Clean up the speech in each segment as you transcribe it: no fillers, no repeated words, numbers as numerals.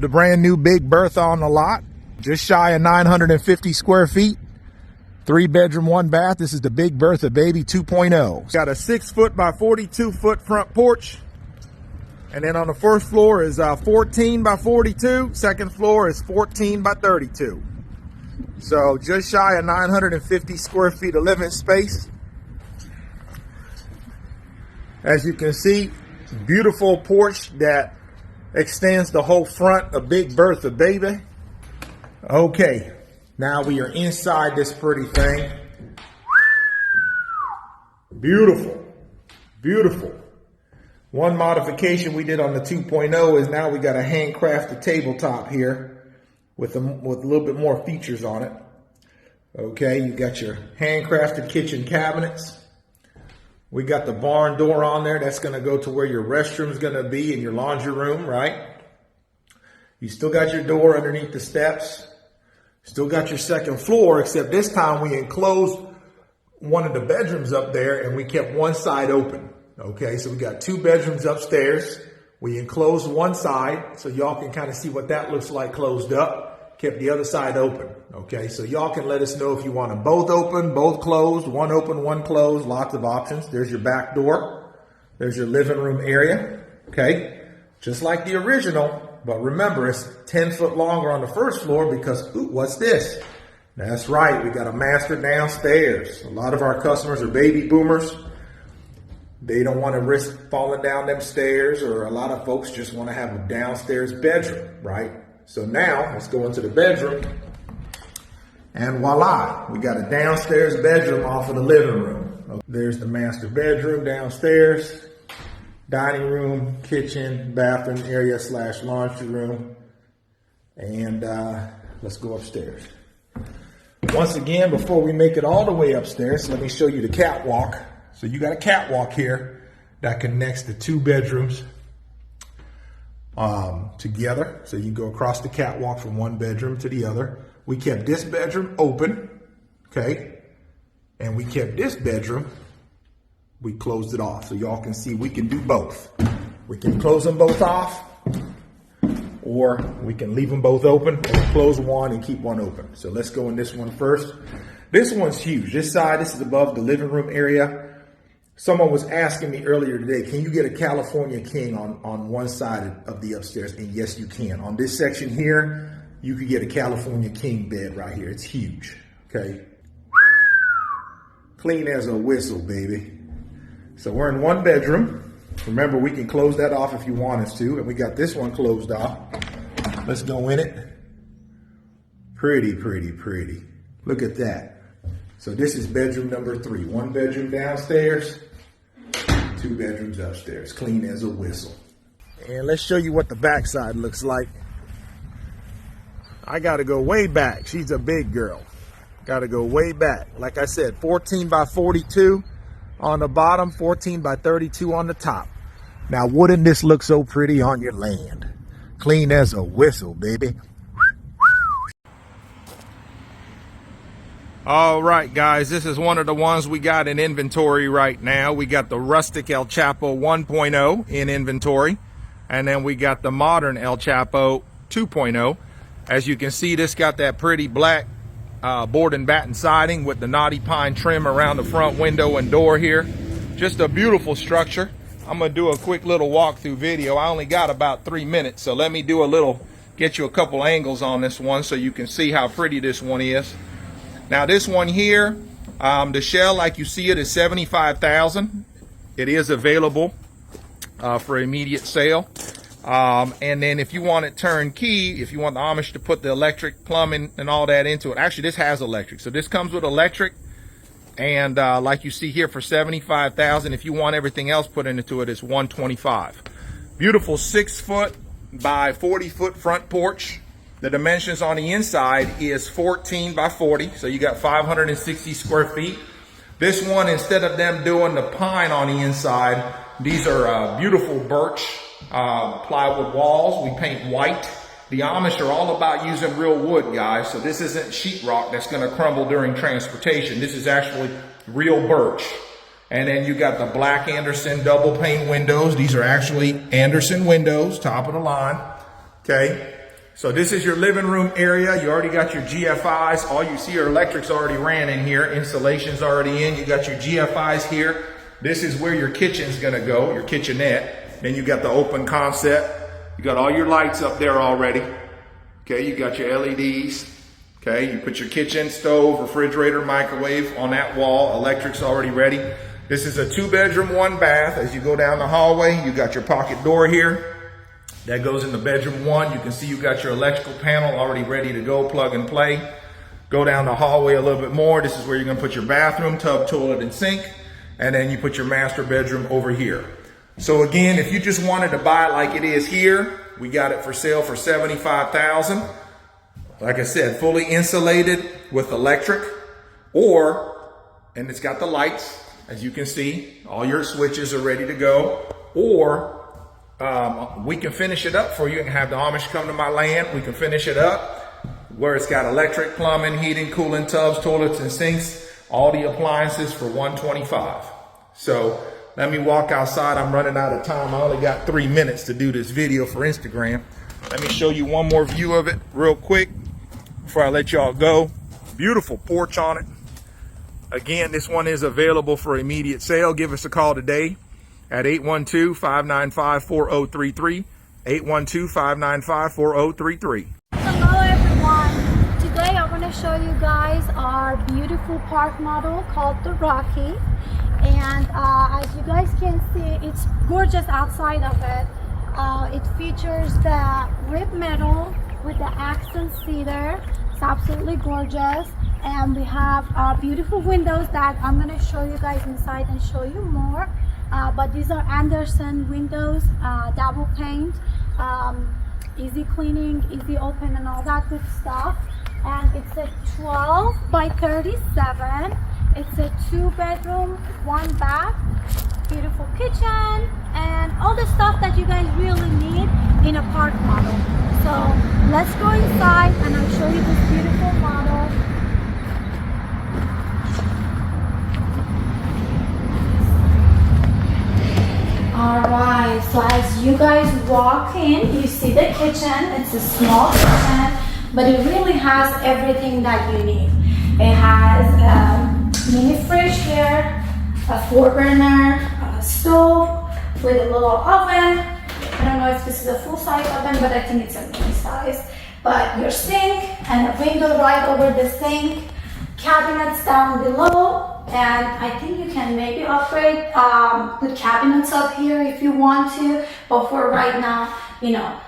The brand new big Bertha on the lot, just shy of 950 square feet. 3 bedroom, 1 bath. This is the big Bertha, baby, 2.0. Got a 6 foot by 42 foot front porch. And then on the first floor is 14 by 42. Second floor is 14 by 32. So just shy of 950 square feet of living space. As you can see, beautiful porch that extends the whole front of big Bertha, baby. Okay, now we are inside this pretty thing. Beautiful, beautiful. One modification we did on the 2.0 is now we got a handcrafted tabletop here with a little bit more features on it. Okay, you got your handcrafted kitchen cabinets. We got the barn door on there. That's going to go to where your restroom is going to be in your laundry room, right? You still got your door underneath the steps. Still got your second floor, except this time we enclosed one of the bedrooms up there and we kept one side open. Okay, so we got 2 bedrooms upstairs. We enclosed one side so y'all can kind of see what that looks like closed up. Kept the other side open. Okay, so y'all can let us know if you want them both open, both closed, one open, one closed, lots of options. There's your back door. There's your living room area. Okay, just like the original, but remember it's 10 foot longer on the first floor because, ooh, what's this? That's right, we got a master downstairs. A lot of our customers are baby boomers. They don't want to risk falling down them stairs, or a lot of folks just want to have a downstairs bedroom, right? So now let's go into the bedroom, and voila, we got a downstairs bedroom off of the living room. There's the master bedroom downstairs, dining room, kitchen, bathroom area / laundry room, and let's go upstairs. Once again, before we make it all the way upstairs, let me show you the catwalk. So you got a catwalk here that connects the 2 bedrooms together. So you go across the catwalk from one bedroom to the other. We kept this bedroom open, okay? And we kept this bedroom, we closed it off. So y'all can see we can do both. We can close them both off, or we can leave them both open and close one and keep one open. So let's go in this one first. This one's huge. This side, this is above the living room area. Someone was asking me earlier today, can you get a California King on one side of the upstairs? And yes, you can. On this section here, you could get a California King bed right here. It's huge, okay? Clean as a whistle, baby. So we're in 1 bedroom. Remember, we can close that off if you want us to. And we got this one closed off. Let's go in it. Pretty, pretty, pretty. Look at that. So this is bedroom number 3. 1 bedroom downstairs, 2 bedrooms upstairs. Clean as a whistle. And let's show you what the backside looks like. I got to go way back. She's a big girl. Got to go way back. Like I said, 14 by 42 on the bottom, 14 by 32 on the top. Now, wouldn't this look so pretty on your land? Clean as a whistle, baby. All right, guys, this is one of the ones we got in inventory right now. We got the rustic El Chapo 1.0 in inventory, and then we got the modern El Chapo 2.0. As you can see, this got that pretty black board and batten siding with the knotty pine trim around the front window and door here. Just a beautiful structure. I'm gonna do a quick little walkthrough video. I only got about 3 minutes, so let me do a little, get you a couple angles on this one so you can see how pretty this one is. Now this one here, the shell like you see it is $75,000. It is available for immediate sale. And then if you want it turnkey, if you want the Amish to put the electric, plumbing, and all that into it, actually this has electric. So this comes with electric, and like you see here for $75,000. If you want everything else put into it, it's $125,000. Beautiful 6 foot by 40 foot front porch. The dimensions on the inside is 14 by 40, so you got 560 square feet. This one, instead of them doing the pine on the inside, these are beautiful birch plywood walls. We paint white. The Amish are all about using real wood, guys, so this isn't sheetrock that's going to crumble during transportation. This is actually real birch. And then you got the black Anderson double pane windows. These are actually Anderson windows, top of the line. Okay. So this is your living room area. You already got your GFIs. All you see are electrics already ran in here. Insulation's already in. You got your GFIs here. This is where your kitchen's gonna go, your kitchenette. Then you got the open concept. You got all your lights up there already. Okay, you got your LEDs. Okay, you put your kitchen, stove, refrigerator, microwave on that wall. Electric's already ready. This is a 2-bedroom, 1 bath. As you go down the hallway, you got your pocket door here. That goes into bedroom 1. You can see you got your electrical panel already ready to go, plug and play. Go down the hallway a little bit more. This is where you're gonna put your bathroom, tub, toilet, and sink. And then you put your master bedroom over here. So again, if you just wanted to buy it like it is here, we got it for sale for $75,000. Like I said, fully insulated with electric, and it's got the lights, as you can see, all your switches are ready to go, or we can finish it up for you and have the Amish come to my land. We can finish it up where it's got electric, plumbing, heating, cooling tubs, toilets, and sinks, all the appliances for $125. So let me walk outside. I'm running out of time. I only got 3 minutes to do this video for Instagram. Let me show you one more view of it real quick before I let y'all go. Beautiful porch on it. Again, this one is available for immediate sale. Give us a call today at 812-595-4033. 812-595-4033. Hello everyone. Today I'm going to show you guys our beautiful park model called the Rocky. And as you guys can see, it's gorgeous outside of it. It features the ribbed metal with the accent cedar. It's absolutely gorgeous, and we have beautiful windows that I'm going to show you guys inside and show you more. But these are Anderson windows, double pane, easy cleaning, easy open, and all that good stuff. And it's a 12 by 37. It's a 2-bedroom, 1 bath, beautiful kitchen, and all the stuff that you guys really need in a park model. So let's go inside and I'll show you this beautiful model. Alright, so as you guys walk in, you see the kitchen. It's a small kitchen, but it really has everything that you need. It has a mini fridge here, a 4-burner stove with a little oven. I don't know if this is a full-size oven, but I think it's a mini size. But your sink and a window right over the sink, cabinets down below, and I think you can maybe upgrade, put cabinets up here if you want to. But for right now, you know,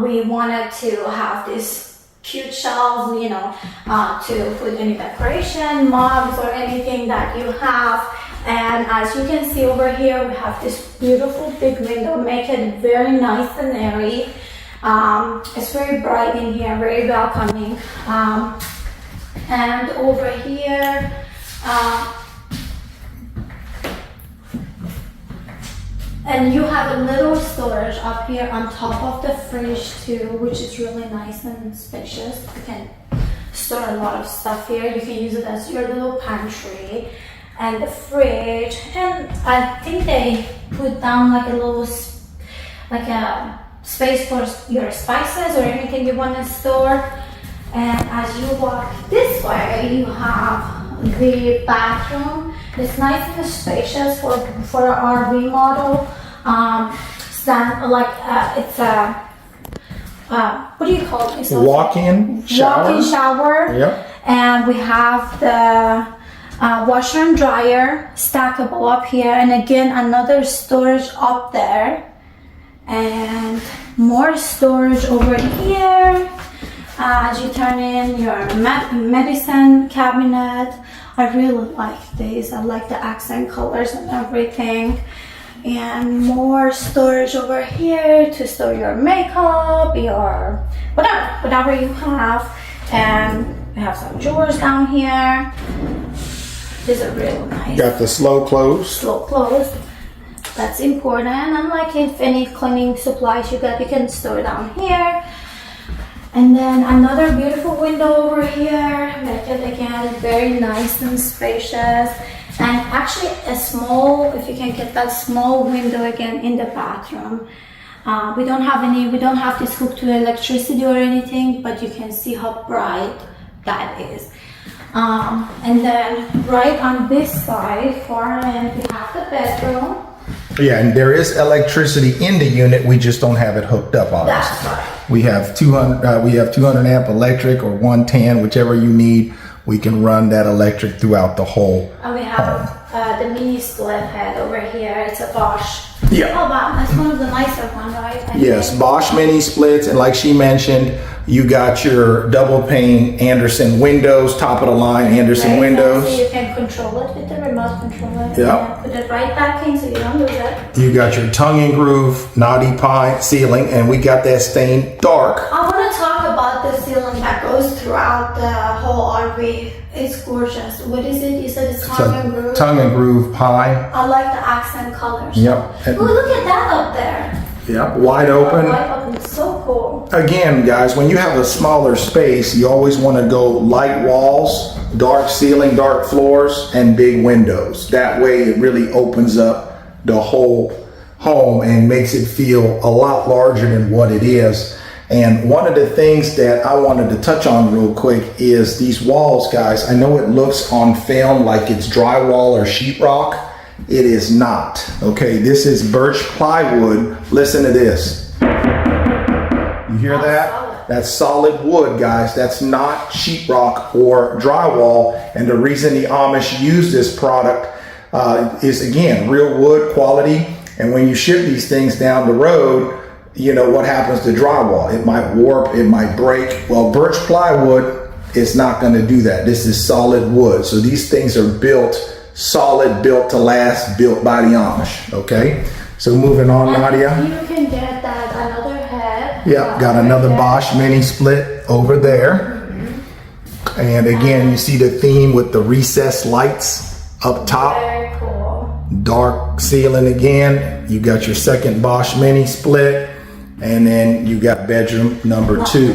we wanted to have this cute shelves, you know, to put any decoration, mugs, or anything that you have. And as you can see over here, we have this beautiful big window, make it very nice and airy. It's very bright in here, very welcoming. And over here, and you have a little storage up here on top of the fridge too, which is really nice and spacious. You can store a lot of stuff here. You can use it as your little pantry. And the fridge, and I think they put down like a little, like a space for your spices or anything you want to store. And as you walk this way, you have the bathroom. It's nice and spacious for our remodel. It's a what do you call it? Walk-in shower. Walk-in shower. Yep. And we have the washer and dryer stackable up here, and again another storage up there, and more storage over here. As you turn in your medicine cabinet, I really like these. I like the accent colors and everything. And more storage over here to store your makeup, your whatever you have. And we have some drawers down here. These are really nice. Got the slow close. Slow close. That's important. And like if any cleaning supplies you got, you can store down here. And then another beautiful window over here. Make it again very nice and spacious. And actually a small, if you can get that small window again in the bathroom. We don't have this hooked to electricity or anything, but you can see how bright that is. And then right on this side, far end, we have the bedroom. Yeah, and there is electricity in the unit. We just don't have it hooked up, obviously. That's right. We have 200 amp electric or 110, whichever you need. We can run that electric throughout the whole And we have the mini split head over here. It's a Bosch. Yeah. Oh wow, that's one of the nicer ones, right? Yes, Bosch mini splits, and like she mentioned, you got your double pane Anderson windows, top of the line Anderson Right, windows. So you can control it with the remote controller. Yeah. Put it right back in so you don't lose it. You got your tongue and groove knotty pine ceiling, and we got that stained dark. I want to talk about the ceiling that goes throughout the whole RV. It's gorgeous. What is it? You said it's tongue and groove? Tongue and groove pine. I like the accent colors. Yep. Oh, look at that up there. Yep, wide open. Wide open. It's so cool. Again, guys, when you have a smaller space, you always want to go light walls, dark ceiling, dark floors, and big windows. That way it really opens up the whole home and makes it feel a lot larger than what it is. And one of the things that I wanted to touch on real quick is these walls, guys. I know it looks on film like it's drywall or sheetrock. It is not. Okay, this is birch plywood. Listen to this. You hear that? That's solid wood, guys. That's not sheetrock or drywall. And the reason the Amish use this product is, again, real wood quality. And when you ship these things down the road, you know what happens to drywall. It might warp, it might break. Well, birch plywood is not going to do that. This is solid wood. So these things are built solid, built to last, built by the Amish. Okay, so moving on, And Nadia. you can get that another head. Yep, got another Bosch mini split over there. And again, you see the theme with the recessed lights up top. Very cool. Dark ceiling again. You got your second Bosch mini split. And then you got bedroom number 2.